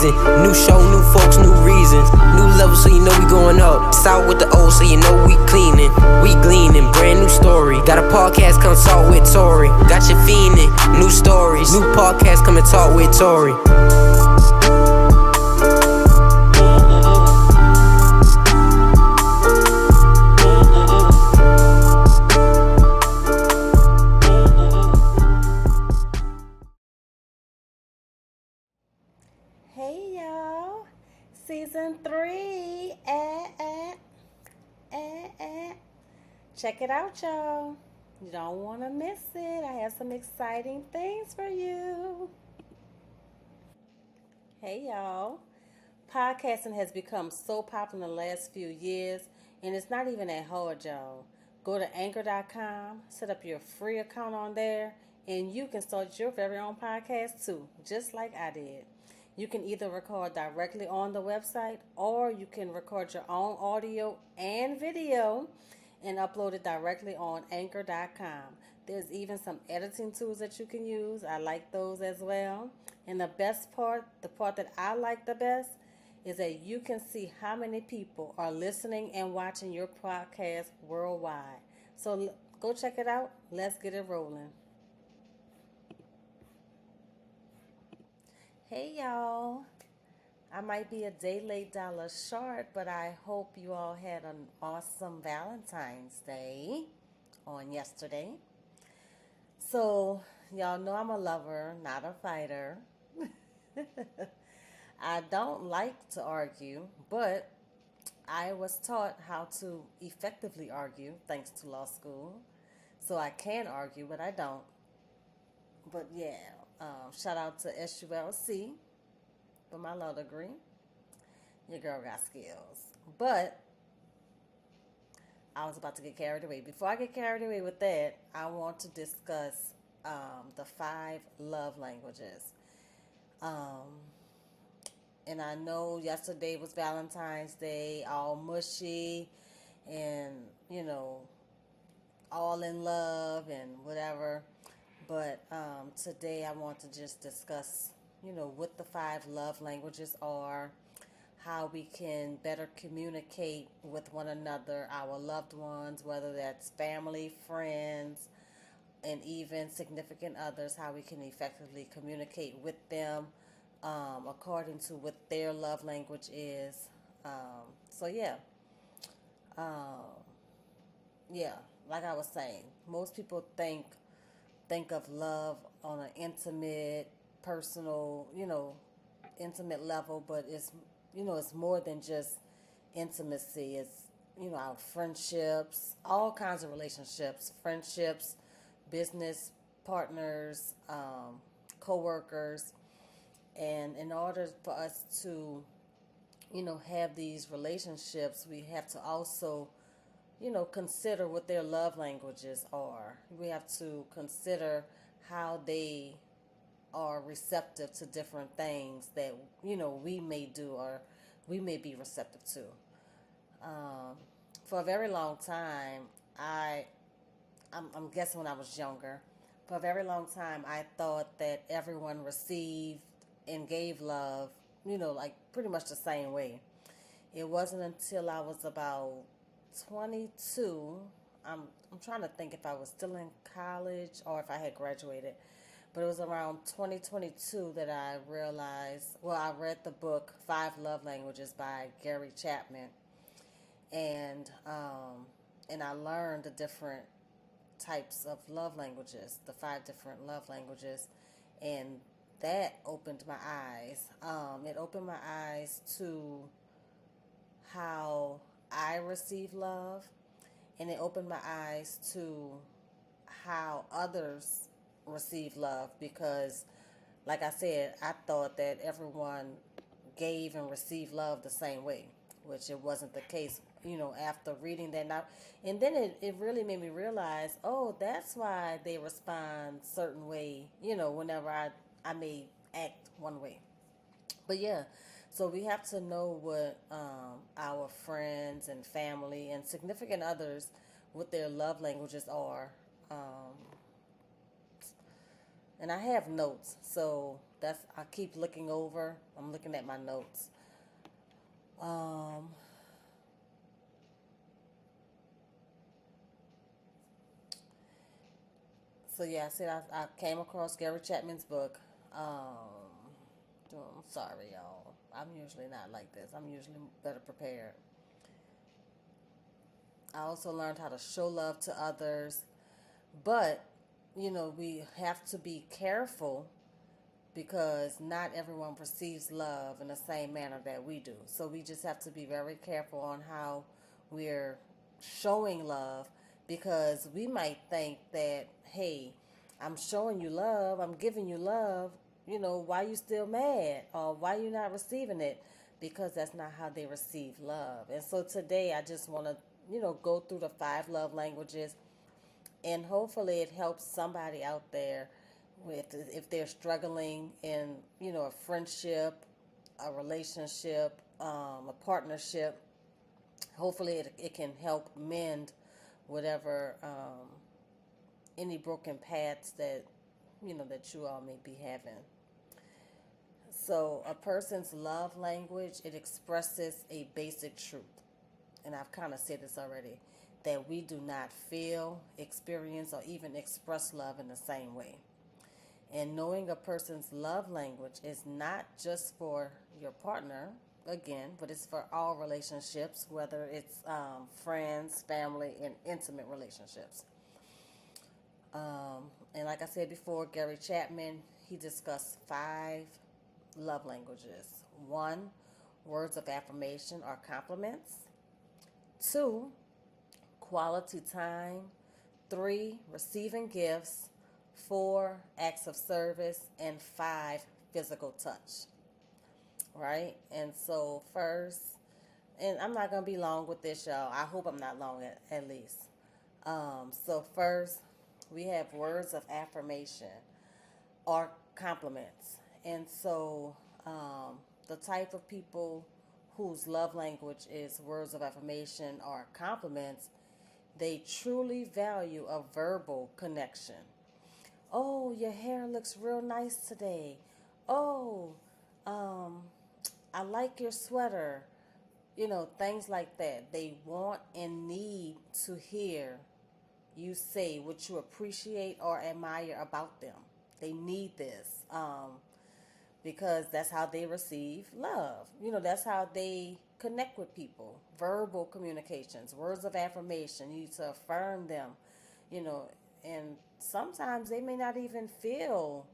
season. New show, new folks, new reasons. New level, so you know we going up. Start with the old, so you know we cleaning. We gleaning, brand new story. Got a podcast, come talk with Tori. Got you fiending, new stories. New podcast, come and talk with Tori. Hey y'all, season 3, check it out y'all, you don't want to miss it. I have some exciting things for you. Hey y'all, podcasting has become so popular in the last few years, and it's not even that hard, y'all. Go to anchor.com, set up your free account on there, and you can start your very own podcast too, just like I did. You can either record directly on the website, or you can record your own audio and video and upload it directly on anchor.com. There's even some editing tools that you can use. I like those as well. And the best part, the part that I like the best, is that you can see how many people are listening and watching your podcast worldwide. So go check it out. Let's get it rolling. Hey y'all. I might be a day late, dollar short, but I hope you all had an awesome Valentine's Day on yesterday. So, y'all know I'm a lover, not a fighter. I don't like to argue, but I was taught how to effectively argue thanks to law school. So I can argue, but I don't. But yeah, shout out to SULC for my law degree. Your girl got skills. But I was about to get carried away. Before I get carried away with that, I want to discuss the 5 love languages. And I know yesterday was Valentine's Day, all mushy and, all in love and whatever. But today I want to just discuss, what the 5 love languages are, how we can better communicate with one another, our loved ones, whether that's family, friends, and even significant others, how we can effectively communicate with them according to what their love language is. So yeah, yeah, like I was saying, most people think of love on an intimate, personal, intimate level, but it's more than just intimacy. It's, our friendships, all kinds of relationships, friendships, business partners, co-workers. And in order for us to, have these relationships, we have to also, consider what their love languages are. We have to consider how they are receptive to different things that, we may do or we may be receptive to. For a very long time, I'm guessing when I was younger, for a very long time, I thought that everyone received and gave love, like pretty much the same way. It wasn't until I was about 22. I'm trying to think if I was still in college or if I had graduated. But it was around 2022 that I realized, I read the book 5 Love Languages by Gary Chapman. And I learned the different types of love languages, the 5 different love languages. And that opened my eyes. It opened my eyes to how I receive love, and it opened my eyes to how others receive love, because like I said, I thought that everyone gave and received love the same way, which it wasn't the case, after reading that now. And then it really made me realize, that's why they respond certain way, whenever I may act one way. But yeah, so we have to know what our friends and family and significant others, what their love languages are. And I have notes, so I keep looking over. I'm looking at my notes. Um, so yeah, I said I came across Gary Chapman's book. I'm sorry, y'all. I'm usually not like this. I'm usually better prepared. I also learned how to show love to others, but we have to be careful because not everyone perceives love in the same manner that we do. So we just have to be very careful on how we're showing love, because we might think that, hey, I'm showing you love, I'm giving you love, why you still mad, or why you not receiving it? Because that's not how they receive love. And so today I just want to, go through the 5 love languages, and hopefully it helps somebody out there with, if they're struggling in a friendship, a relationship, a partnership. Hopefully it can help mend whatever, any broken paths that that you all may be having. So a person's love language, it expresses a basic truth, and I've kind of said this already, that we do not feel, experience, or even express love in the same way. And knowing a person's love language is not just for your partner, again, but it's for all relationships, whether it's friends, family, and intimate relationships. And like I said before, Gary Chapman, he discussed 5 love languages. 1, words of affirmation or compliments. 2, quality time. 3, receiving gifts. 4, acts of service. And 5, physical touch. Right? And so first, and I'm not going to be long with this, y'all. I hope I'm not long at least. So first, we have words of affirmation or compliments. And so the type of people whose love language is words of affirmation or compliments, they truly value a verbal connection. Oh, your hair looks real nice today. Oh, um, I like your sweater. Things like that. They want and need to hear you say what you appreciate or admire about them. They need this, because that's how they receive love. That's how they connect with people. Verbal communications, words of affirmation. You need to affirm them, you know, and sometimes they may not even feel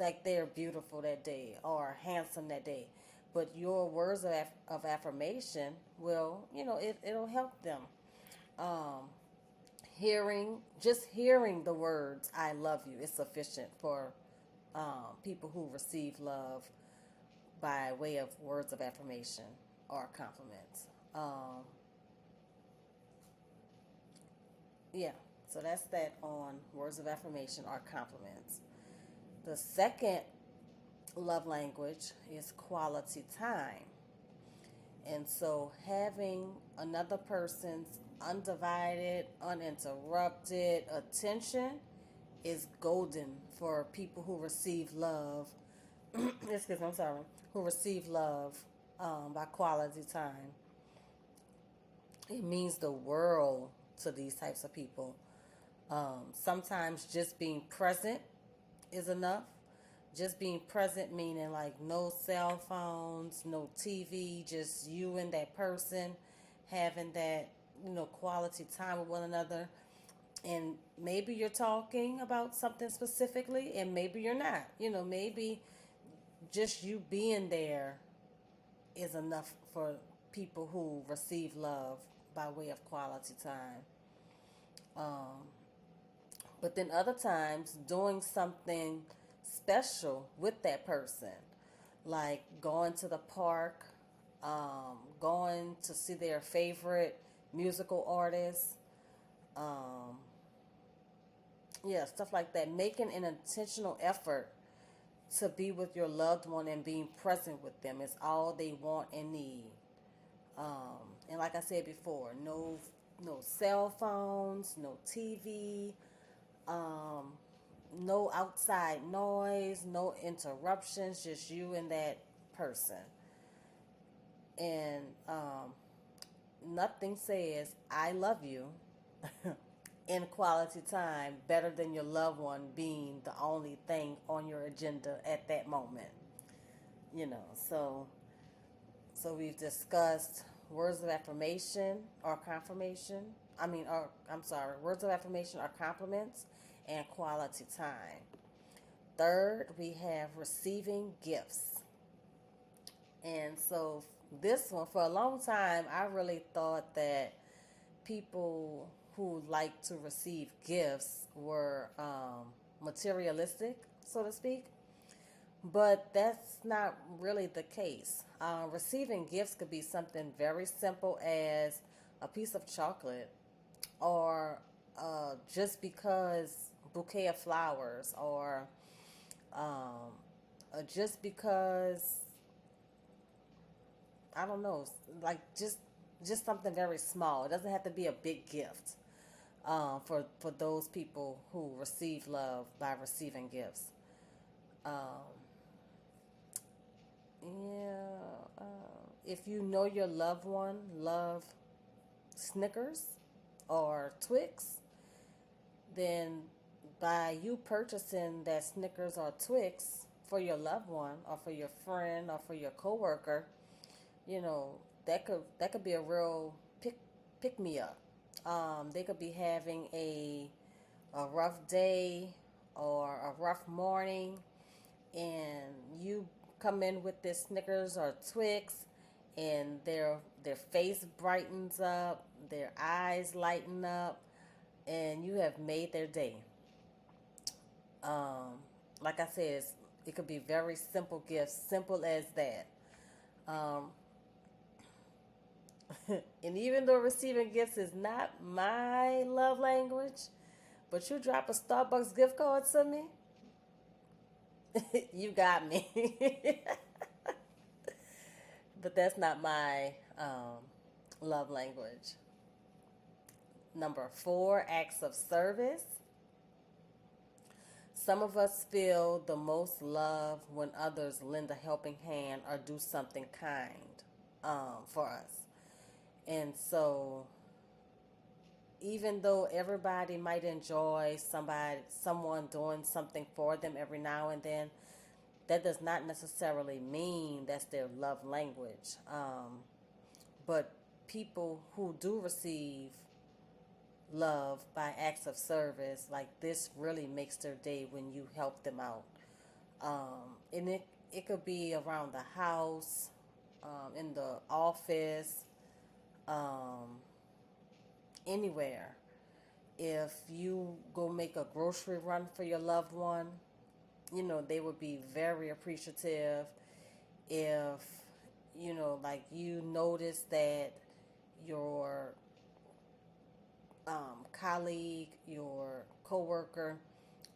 like they're beautiful that day or handsome that day. But your words of affirmation will, it'll help them. Um, just hearing the words "I love you" is sufficient for people who receive love by way of words of affirmation or compliments. Yeah, so that's that on words of affirmation or compliments. The second love language is quality time. And so having another person's undivided, uninterrupted attention is golden for people who receive love. Excuse me, I'm sorry. Who receive love by quality time. It means the world to these types of people. Sometimes just being present is enough. Just being present meaning like no cell phones, no TV, just you and that person having that, quality time with one another. And maybe you're talking about something specifically and maybe you're not. Maybe just you being there is enough for people who receive love by way of quality time. Um, but then other times, doing something special with that person, like going to the park, going to see their favorite musical artist, um, yeah, stuff like that. Making an intentional effort to be with your loved one and being present with them is all they want and need. And like I said before, no cell phones, no TV, um, no outside noise, no interruptions, just you and that person. And nothing says I love you in quality time better than your loved one being the only thing on your agenda at that moment. You know, so we've discussed words of affirmation or confirmation. I'm sorry, words of affirmation are compliments and quality time. Third, we have receiving gifts. And so this one, for a long time, I really thought that people who like to receive gifts were materialistic, so to speak. But that's not really the case. Receiving gifts could be something very simple as a piece of chocolate, or just because bouquet of flowers, or um, just because, I don't know, like just something very small. It doesn't have to be a big gift for those people who receive love by receiving gifts. Um, yeah, if you know your loved one love Snickers or Twix, then by you purchasing that Snickers or Twix for your loved one or for your friend or for your coworker, you know, that could be a real pick me up. They could be having a rough day or a rough morning, and you come in with this Snickers or Twix, and their face brightens up, their eyes lighten up, and you have made their day. Um, like I said, it could be very simple gifts, simple as that. Um, and even though receiving gifts is not my love language, but you drop a Starbucks gift card to me, you got me. But that's not my love language. Number 4, acts of service. Some of us feel the most love when others lend a helping hand or do something kind for us. And so, even though everybody might enjoy someone doing something for them every now and then, that does not necessarily mean that's their love language. But people who do receive love by acts of service, like this really makes their day when you help them out. And it could be around the house, in the office, um, anywhere. If you go make a grocery run for your loved one, you know, they would be very appreciative. If, you know, like you notice that your colleague, your coworker,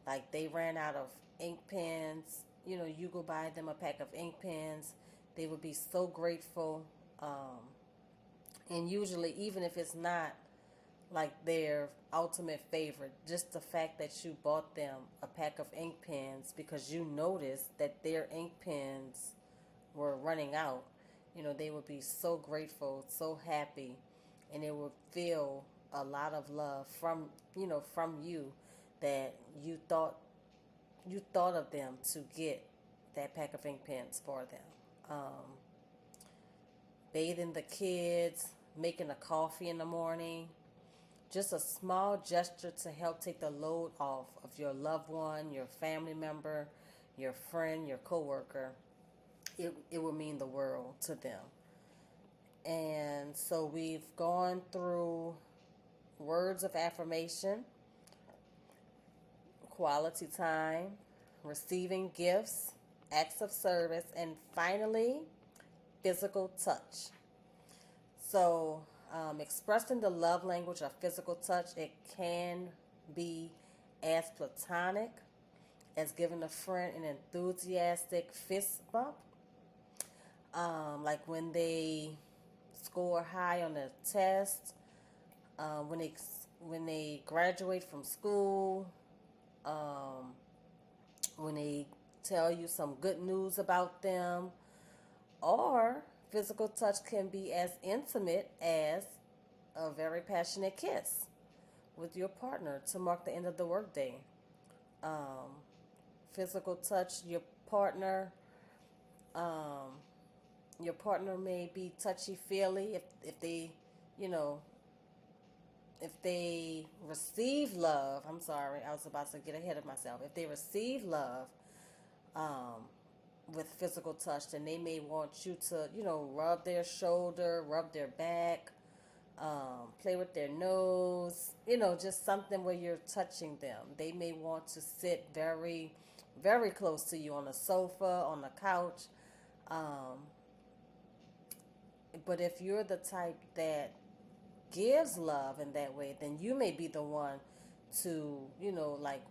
like they ran out of ink pens, you know, you go buy them a pack of ink pens, they would be so grateful. And usually, even if it's not like their ultimate favorite, just the fact that you bought them a pack of ink pens because you noticed that their ink pens were running out, you know, they would be so grateful, so happy, and they would feel a lot of love from you, that you thought of them to get that pack of ink pens for them. Bathing the kids, making a coffee in the morning, just a small gesture to help take the load off of your loved one, your family member, your friend, your coworker. It will mean the world to them. And so we've gone through words of affirmation, quality time, receiving gifts, acts of service, and finally, physical touch. So, expressing the love language of physical touch, it can be as platonic as giving a friend an enthusiastic fist bump, like when they score high on a test, when they graduate from school, when they tell you some good news about them, or physical touch can be as intimate as a very passionate kiss with your partner to mark the end of the workday. Um, Physical touch, partner, um, your partner may be touchy feely if they, you know, if they receive love. I'm sorry, I was about to get ahead of myself. If they receive love, um, with physical touch, then they may want you to, rub their shoulder, rub their back, play with their nose, just something where you're touching them. They may want to sit very, very close to you on a sofa, on the couch. Um, but if you're the type that gives love in that way, then you may be the one to, like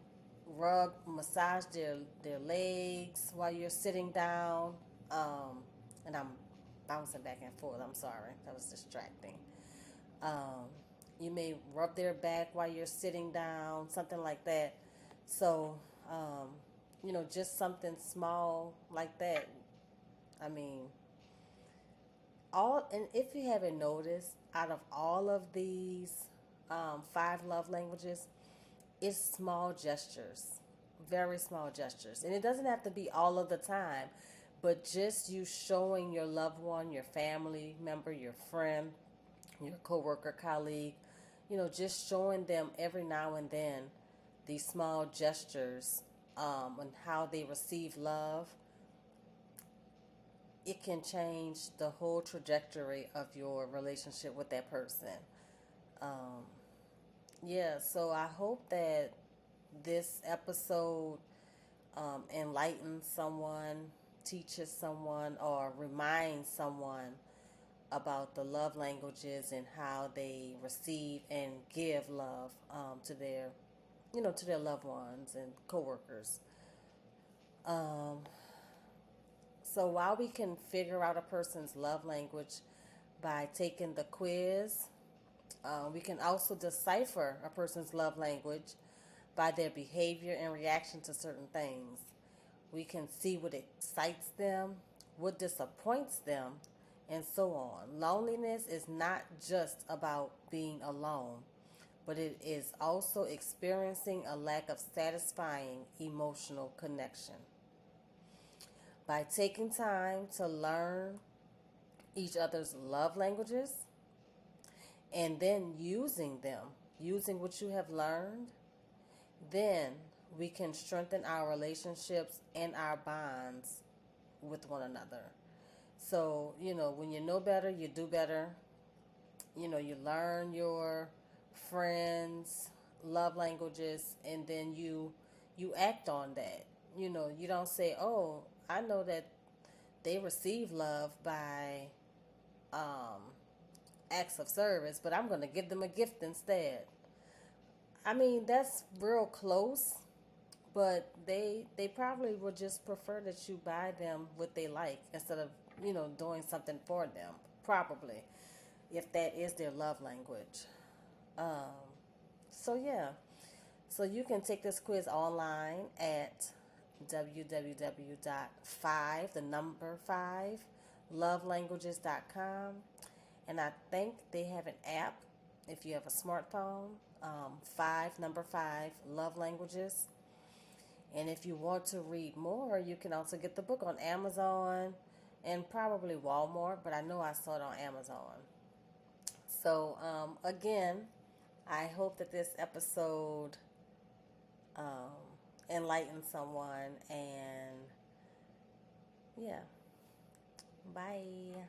rub, massage their legs while you're sitting down. And I'm bouncing back and forth. I'm sorry, that was distracting. Um, you may rub their back while you're sitting down, something like that. So, just something small like that. I mean, and if you haven't noticed, out of all of these five love languages, it's small gestures, very small gestures. And it doesn't have to be all of the time, but just you showing your loved one, your family member, your friend, your coworker, colleague, just showing them every now and then these small gestures, and how they receive love, it can change the whole trajectory of your relationship with that person. Um, yeah, so I hope that this episode enlightens someone, teaches someone, or reminds someone about the love languages and how they receive and give love, to their loved ones and coworkers. Um, so while we can figure out a person's love language by taking the quiz, we can also decipher a person's love language by their behavior and reaction to certain things. We can see what excites them, what disappoints them, and so on. Loneliness is not just about being alone, but it is also experiencing a lack of satisfying emotional connection. By taking time to learn each other's love languages and then using what you have learned, then we can strengthen our relationships and our bonds with one another. So, when you know better, you do better. You learn your friends' love languages, and then you act on that. You don't say, "Oh, I know that they receive love by um, acts of service, but I'm going to give them a gift instead." I mean, that's real close, but they probably would just prefer that you buy them what they like instead of doing something for them, probably, if that is their love language. um, so yeah, so you can take this quiz online at www.5 the number 5 lovelanguages.com. And I think they have an app if you have a smartphone. 5 love languages. And if you want to read more, you can also get the book on Amazon and probably Walmart, but I know I saw it on Amazon. So, again, I hope that this episode um, enlightens someone. And yeah, bye.